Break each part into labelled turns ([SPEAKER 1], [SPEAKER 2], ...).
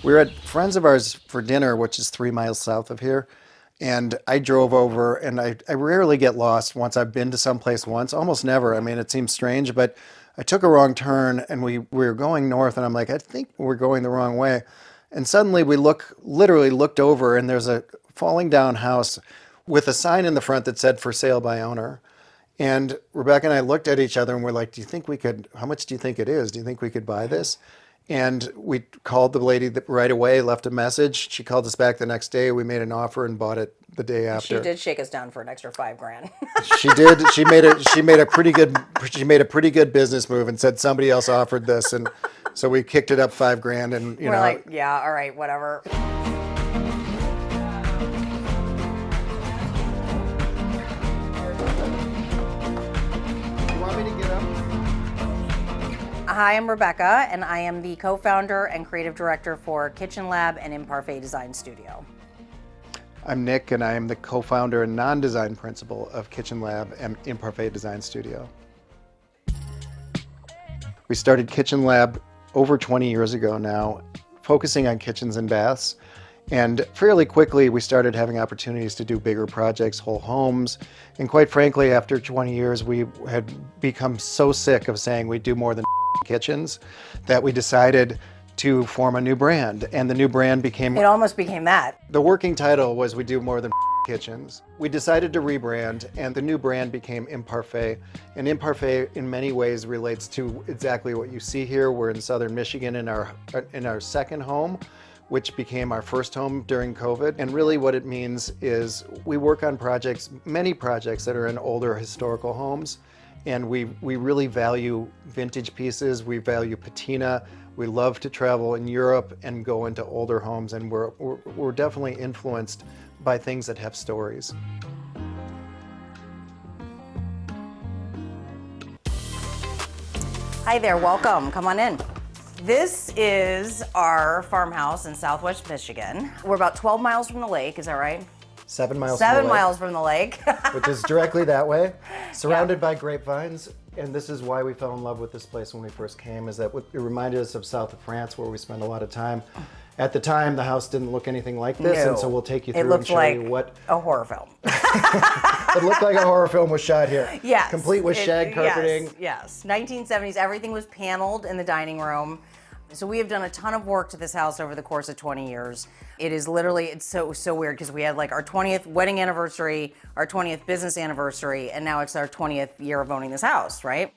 [SPEAKER 1] We were at friends of ours for dinner, which is 3 miles south of here. And I drove over, and I rarely get lost once I've been to someplace once, almost never. I mean, it seems strange, but I took a wrong turn and we were going north, and I'm like, I think we're going the wrong way. And suddenly literally looked over, and there's a falling down house with a sign in the front that said for sale by owner. And Rebecca and I looked at each other and we're like, how much do you think it is? Do you think we could buy this? And we called the lady right away, left a message. She called us back the next day. We made an offer and bought it the day
[SPEAKER 2] She
[SPEAKER 1] after.
[SPEAKER 2] did shake us down for an extra 5 grand.
[SPEAKER 1] She did. She made a pretty good business move and said somebody else offered this, and so we kicked it up 5 grand, and
[SPEAKER 2] We're like, yeah, all right, whatever.
[SPEAKER 1] You want me to get up?
[SPEAKER 2] Hi, I'm Rebekah, and I am the co-founder and creative director for Kitchen Lab and Imparfait Design Studio.
[SPEAKER 1] I'm Nick, and I am the co-founder and non-design principal of Kitchen Lab and Imparfait Design Studio. We started Kitchen Lab over 20 years ago now, focusing on kitchens and baths. And fairly quickly, we started having opportunities to do bigger projects, whole homes. And quite frankly, after 20 years, we had become so sick of saying we do more than kitchens that we decided to form a new brand. And the new brand became...
[SPEAKER 2] It almost became that.
[SPEAKER 1] The working title was We Do More Than Kitchens. We decided to rebrand, and the new brand became Imparfait. And Imparfait, in many ways, relates to exactly what you see here. We're in southern Michigan in our second home, which became our first home during COVID. And really what it means is we work on projects, many projects that are in older historical homes. And we really value vintage pieces. We value patina. We love to travel in Europe and go into older homes. And we're definitely influenced by things that have stories.
[SPEAKER 2] Hi there, welcome, come on in. This is our farmhouse in Southwest Michigan. We're about 12 miles from the lake, is that right?
[SPEAKER 1] 7 miles
[SPEAKER 2] 7
[SPEAKER 1] from the lake,
[SPEAKER 2] miles from the lake.
[SPEAKER 1] which is directly that way, surrounded by grapevines. And this is why we fell in love with this place when we first came, is that it reminded us of south of France, where we spent a lot of time. At the time, the house didn't look anything like this,
[SPEAKER 2] No.
[SPEAKER 1] and so we'll take you
[SPEAKER 2] It
[SPEAKER 1] through and
[SPEAKER 2] looked
[SPEAKER 1] show
[SPEAKER 2] like
[SPEAKER 1] you what...
[SPEAKER 2] a horror film.
[SPEAKER 1] It looked like a horror film was shot here.
[SPEAKER 2] Yes.
[SPEAKER 1] Complete with shag carpeting.
[SPEAKER 2] Yes. 1970s, everything was paneled in the dining room. So we have done a ton of work to this house over the course of 20 years. It is literally, it's so weird because we had like our 20th wedding anniversary, our 20th business anniversary, and now it's our 20th year of owning this house, right?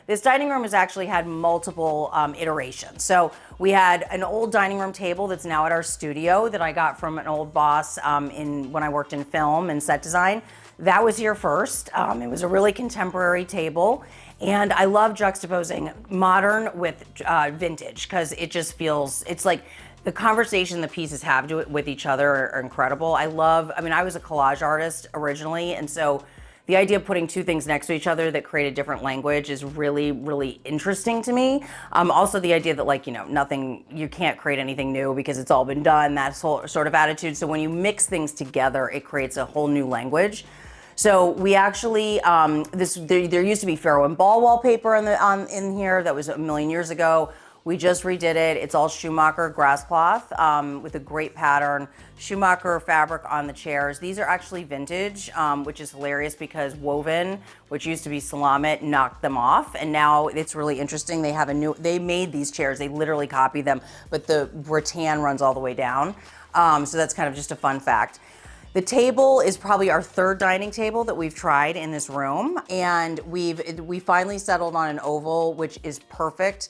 [SPEAKER 2] This dining room has actually had multiple iterations. So we had an old dining room table that's now at our studio that I got from an old boss when I worked in film and set design. That was here first. It was a really contemporary table. And I love juxtaposing modern with vintage because it just feels, it's like the conversation the pieces have with each other are incredible. I was a collage artist originally, and so the idea of putting two things next to each other that create a different language is really, really interesting to me. Also the idea that you can't create anything new because it's all been done, that whole sort of attitude. So when you mix things together, it creates a whole new language. So we actually, there used to be Pharaoh and Ball wallpaper in here that was a million years ago. We just redid it. It's all Schumacher grass cloth with a great pattern. Schumacher fabric on the chairs. These are actually vintage, which is hilarious because Woven, which used to be Salamit, knocked them off. And now it's really interesting. They made these chairs. They literally copied them, but the rattan runs all the way down. So that's kind of just a fun fact. The table is probably our third dining table that we've tried in this room. And we finally settled on an oval, which is perfect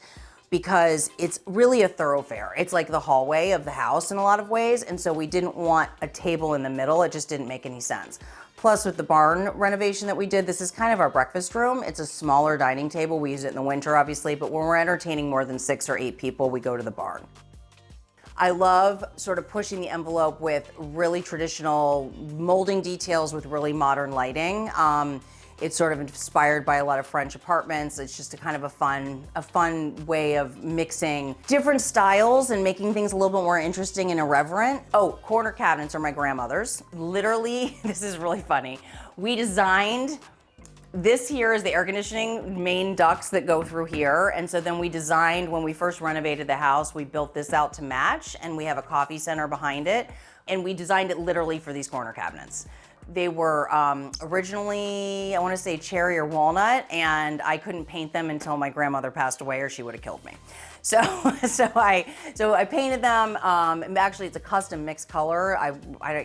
[SPEAKER 2] because it's really a thoroughfare. It's like the hallway of the house in a lot of ways. And so we didn't want a table in the middle. It just didn't make any sense. Plus with the barn renovation that we did, this is kind of our breakfast room. It's a smaller dining table. We use it in the winter, obviously, but when we're entertaining more than 6 or 8 people, we go to the barn. I love sort of pushing the envelope with really traditional molding details with really modern lighting. It's sort of inspired by a lot of French apartments. It's just a kind of a fun way of mixing different styles and making things a little bit more interesting and irreverent. Oh, corner cabinets are my grandmother's. Literally, this is really funny. We designed This here is the air conditioning main ducts that go through here. And so then we designed, when we first renovated the house, we built this out to match, and we have a coffee center behind it. And we designed it literally for these corner cabinets. They were originally, I want to say cherry or walnut, and I couldn't paint them until my grandmother passed away, or she would have killed me. So I painted them. Actually, it's a custom mixed color. I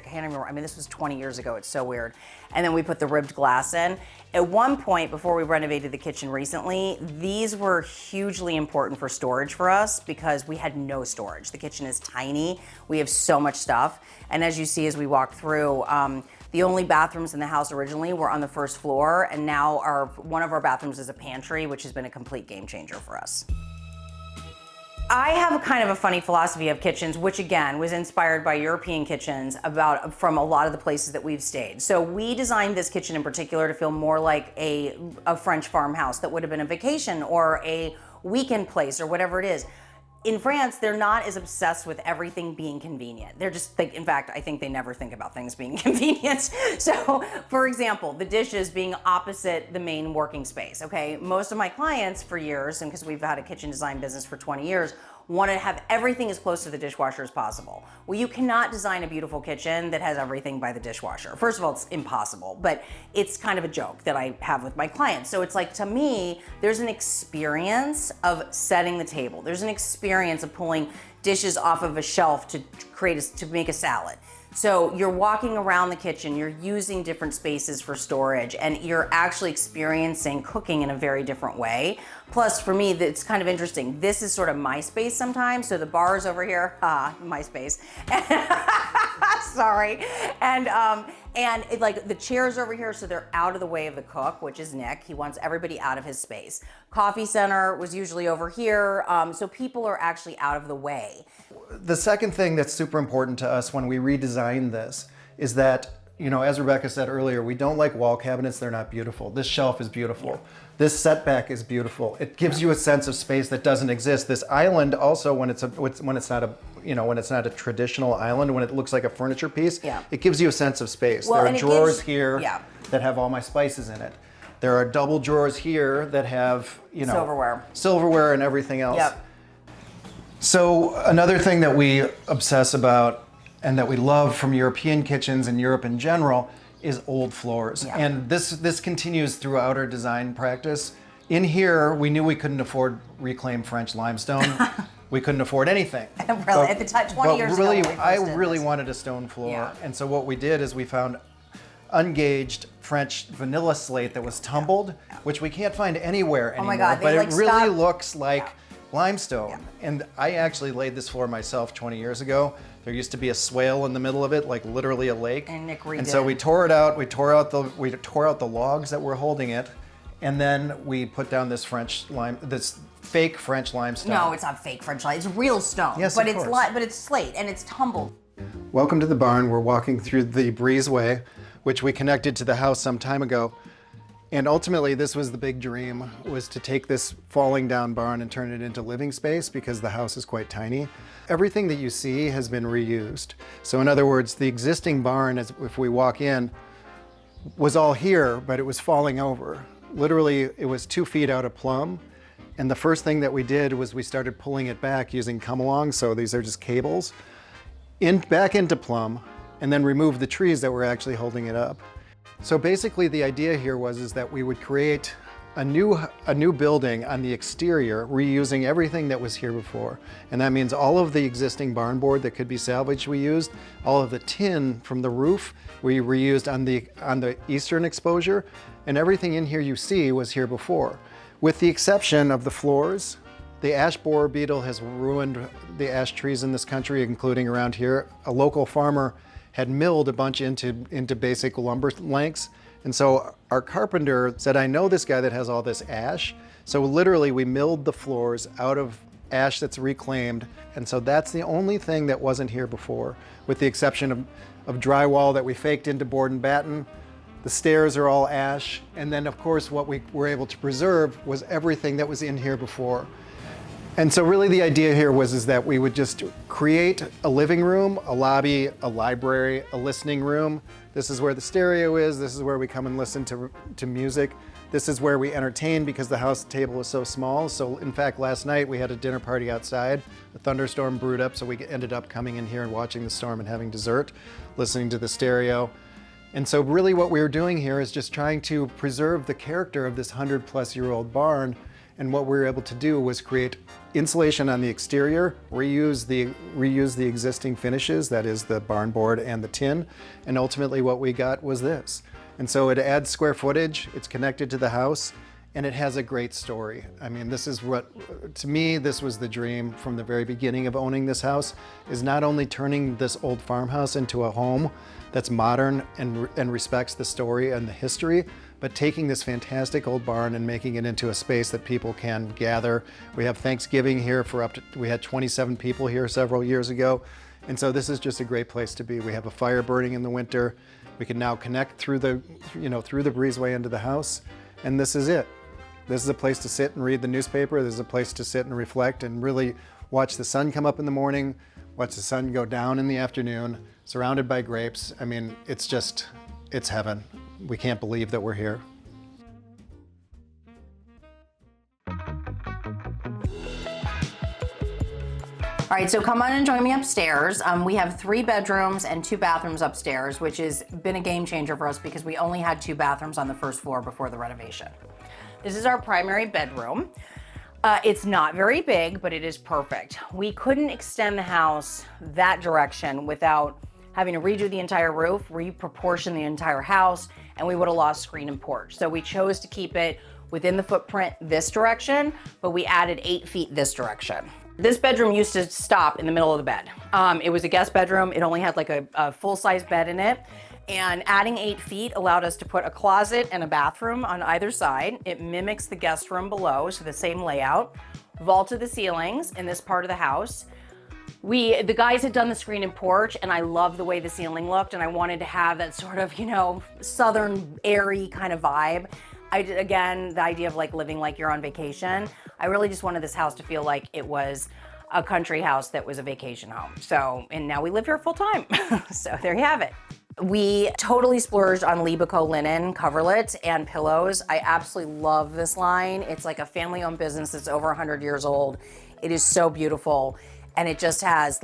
[SPEAKER 2] can't remember. I mean, this was 20 years ago. It's so weird. And then we put the ribbed glass in. At one point, before we renovated the kitchen recently, these were hugely important for storage for us because we had no storage. The kitchen is tiny. We have so much stuff. And as you see as we walk through, the only bathrooms in the house originally were on the first floor, and now one of our bathrooms is a pantry, which has been a complete game changer for us. I have kind of a funny philosophy of kitchens, which again was inspired by European kitchens from a lot of the places that we've stayed. So we designed this kitchen in particular to feel more like a French farmhouse that would have been a vacation or a weekend place or whatever it is. In France, they're not as obsessed with everything being convenient. They're just, in fact, I think they never think about things being convenient. So, for example, the dishes being opposite the main working space, okay? Most of my clients for years, and because we've had a kitchen design business for 20 years, want to have everything as close to the dishwasher as possible. Well, you cannot design a beautiful kitchen that has everything by the dishwasher. First of all, it's impossible, but it's kind of a joke that I have with my clients. So it's like, to me, there's an experience of setting the table. There's an experience of pulling dishes off of a shelf to make a salad. So you're walking around the kitchen, you're using different spaces for storage, and you're actually experiencing cooking in a very different way. Plus, for me, it's kind of interesting. This is sort of my space sometimes. So the bar is over here, my space. Sorry. And like the chairs over here, so they're out of the way of the cook, which is Nick. He wants everybody out of his space. Coffee center was usually over here, so people are actually out of the way.
[SPEAKER 1] The second thing that's super important to us when we redesign this is that, you know, as Rebekah said earlier, we don't like wall cabinets. They're not beautiful. This shelf is beautiful. Yeah. This setback is beautiful. It gives you a sense of space that doesn't exist. This island also, when it's not a traditional island, when it looks like a furniture piece, yeah, it gives you a sense of space. Well, there are drawers here, yeah, that have all my spices in it. There are double drawers here that have, you know, silverware and everything else. Yep. So another thing that we obsess about and that we love from European kitchens and Europe in general is old floors. Yeah. And this continues throughout our design practice. In here, we knew we couldn't afford reclaimed French limestone. We couldn't afford anything.
[SPEAKER 2] Really, at the time, 20 years ago.
[SPEAKER 1] I really wanted a stone floor. Yeah. And so what we did is we found ungauged French vanilla slate that was tumbled, yeah, which we can't find anywhere anymore. Oh my God, but it really looks like, yeah, limestone. Yeah. And I actually laid this floor myself 20 years ago. There used to be a swale in the middle of it, like literally a lake. And Nick redid. And so we tore it out. We tore out the logs that were holding it, and then we put down this fake French limestone.
[SPEAKER 2] No, it's not fake French limestone. It's real stone.
[SPEAKER 1] Yes,
[SPEAKER 2] but
[SPEAKER 1] of
[SPEAKER 2] it's
[SPEAKER 1] course.
[SPEAKER 2] But it's slate and it's tumbled.
[SPEAKER 1] Welcome to the barn. We're walking through the breezeway, which we connected to the house some time ago. And ultimately, this was the big dream, was to take this falling down barn and turn it into living space because the house is quite tiny. Everything that you see has been reused. So in other words, the existing barn, if we walk in, was all here, but it was falling over. Literally, it was 2 feet out of plumb. And the first thing that we did was we started pulling it back using come-along, so these are just cables, back into plumb, and then remove the trees that were actually holding it up. So basically the idea here is that we would create a new building on the exterior, reusing everything that was here before. And that means all of the existing barn board that could be salvaged we used, all of the tin from the roof we reused on the eastern exposure, and everything in here you see was here before. With the exception of the floors, the ash borer beetle has ruined the ash trees in this country, including around here. A local farmer had milled a bunch into basic lumber lengths. And so our carpenter said, I know this guy that has all this ash. So literally we milled the floors out of ash that's reclaimed. And so that's the only thing that wasn't here before, with the exception of drywall that we faked into board and batten. The stairs are all ash. And then of course what we were able to preserve was everything that was in here before. And so really the idea here is that we would just create a living room, a lobby, a library, a listening room. This is where the stereo is. This is where we come and listen to music. This is where we entertain because the house table is so small. So in fact, last night we had a dinner party outside. A thunderstorm brewed up, so we ended up coming in here and watching the storm and having dessert, listening to the stereo. And so really what we were doing here is just trying to preserve the character of this 100-plus-year-old barn. And what we were able to do was create insulation on the exterior, reuse the existing finishes, that is the barn board and the tin, and ultimately what we got was this. And so it adds square footage, it's connected to the house, and it has a great story. I mean, this is what, to me, this was the dream from the very beginning of owning this house, is not only turning this old farmhouse into a home that's modern and respects the story and the history, but taking this fantastic old barn and making it into a space that people can gather. We have Thanksgiving here we had 27 people here several years ago. And so this is just a great place to be. We have a fire burning in the winter. We can now connect through the breezeway into the house. And this is it. This is a place to sit and read the newspaper. This is a place to sit and reflect and really watch the sun come up in the morning, watch the sun go down in the afternoon, surrounded by grapes. I mean, it's heaven. We can't believe that we're here.
[SPEAKER 2] All right, so come on and join me upstairs. We have 3 bedrooms and 2 bathrooms upstairs, which has been a game changer for us because we only had 2 bathrooms on the first floor before the renovation. This is our primary bedroom. It's not very big, but it is perfect. We couldn't extend the house that direction without having to redo the entire roof, reproportion the entire house, and we would have lost screen and porch. So we chose to keep it within the footprint this direction, but we added 8 feet this direction. This bedroom used to stop in the middle of the bed. It was a guest bedroom. It only had like a full-size bed in it. And adding 8 feet allowed us to put a closet and a bathroom on either side. It mimics the guest room below, so the same layout. Vaulted the ceilings in this part of the house. The guys had done the screen and porch, and I loved the way the ceiling looked, and I wanted to have that sort of, southern, airy kind of vibe. Again, the idea of like living like you're on vacation. I really just wanted this house to feel like it was a country house that was a vacation home. So, and now we live here full time. So there you have it. We totally splurged on Rebekah linen coverlet and pillows. I absolutely love this line. It's like a family-owned business that's over 100 years old. It is so beautiful. And it just has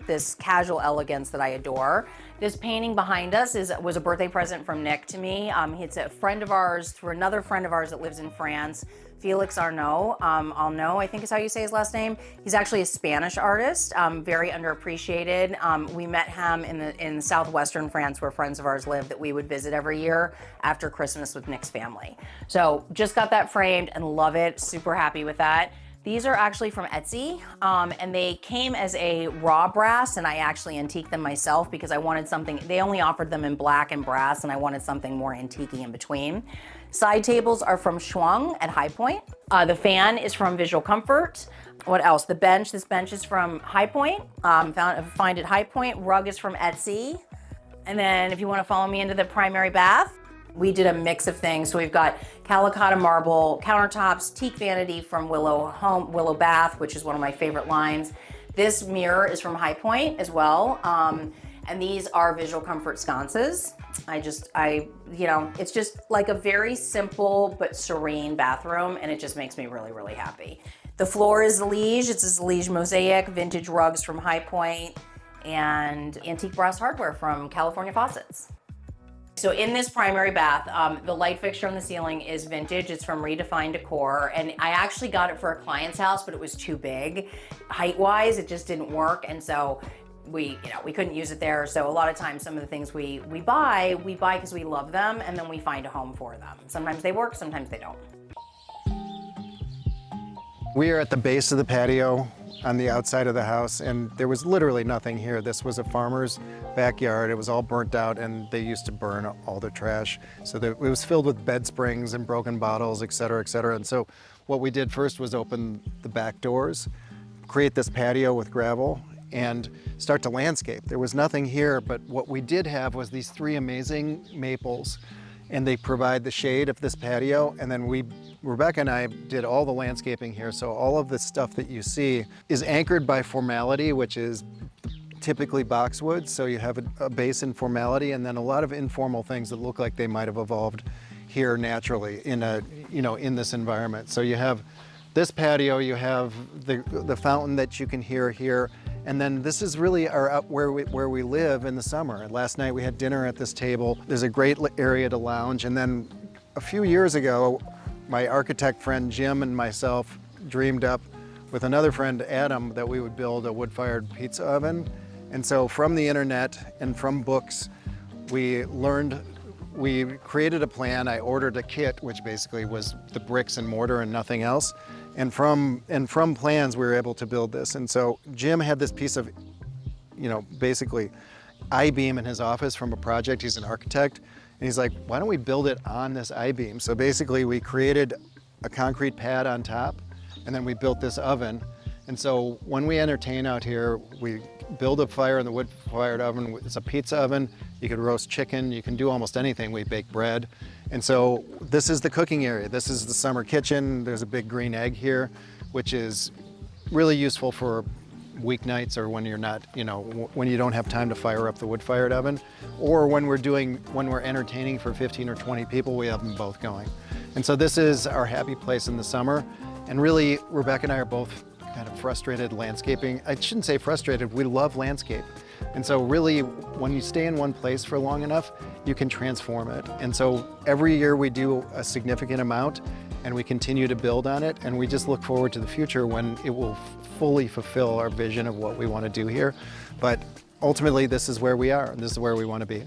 [SPEAKER 2] this casual elegance that I adore. This painting behind us was a birthday present from Nick to me. It's a friend of ours through another friend of ours that lives in France, Felix Arnaud. Arnaud, I think is how you say his last name. He's actually a Spanish artist, very underappreciated. We met him in southwestern France where friends of ours live that we would visit every year after Christmas with Nick's family. So just got that framed and love it, super happy with that. These are actually from Etsy, and they came as a raw brass, and I actually antiqued them myself because I wanted something. They only offered them in black and brass, and I wanted something more antique-y in between. Side tables are from Schwung at High Point. The fan is from Visual Comfort. What else? The bench, this bench is from High Point, find at High Point. Rug is from Etsy. And then if you want to follow me into the primary bath, we did a mix of things. So we've got Calicotta marble countertops, teak vanity from Willow Bath, which is one of my favorite lines. This mirror is from High Point as well. And these are Visual Comfort sconces. It's just like a very simple but serene bathroom, and it just makes me really, really happy. The floor is Zalige. It's a Zalige mosaic, vintage rugs from High Point, and antique brass hardware from California Faucets. So in this primary bath, the light fixture on the ceiling is vintage. It's from Redefined Decor, and I actually got it for a client's house, but it was too big. Height-wise, it just didn't work, and so we couldn't use it there. So a lot of times, some of the things we buy because we love them, and then we find a home for them. Sometimes they work, sometimes they don't.
[SPEAKER 1] We are at the base of the patio on the outside of the house, and there was literally nothing here. This was a farmer's backyard. It was all burnt out, and they used to burn all their trash. So it was filled with bed springs and broken bottles, et cetera, et cetera. And so what we did first was open the back doors, create this patio with gravel, and start to landscape. There was nothing here, but what we did have was these 3 amazing maples, and they provide the shade of this patio. And then Rebekah and I did all the landscaping here. So all of the stuff that you see is anchored by formality, which is typically boxwood. So you have a base in formality, and then a lot of informal things that look like they might have evolved here naturally in a, in this environment. So you have this patio, you have the fountain that you can hear here, and then this is really where we live in the summer. Last night we had dinner at this table. There's a great area to lounge, and then a few years ago, my architect friend Jim and myself dreamed up with another friend Adam that we would build a wood-fired pizza oven. And so from the internet and from books, we created a plan. I ordered a kit, which basically was the bricks and mortar and nothing else. And from plans, we were able to build this. And so Jim had this piece of, basically I-beam in his office from a project. He's an architect. And he's like, why don't we build it on this I-beam? So basically we created a concrete pad on top, and then we built this oven. And so when we entertain out here, we build a fire in the wood-fired oven. It's a pizza oven. You can roast chicken. You can do almost anything. We bake bread. And so this is the cooking area. This is the summer kitchen. There's a big green egg here, which is really useful for weeknights or when you're not, when you don't have time to fire up the wood-fired oven, or when we're entertaining for 15 or 20 people, we have them both going. And so this is our happy place in the summer. And really, Rebekah and I are both kind of frustrated landscaping. I shouldn't say frustrated, we love landscape. And so really, when you stay in one place for long enough, you can transform it. And so every year we do a significant amount, and we continue to build on it, and we just look forward to the future when it will fully fulfill our vision of what we want to do here. But ultimately, this is where we are, and this is where we want to be.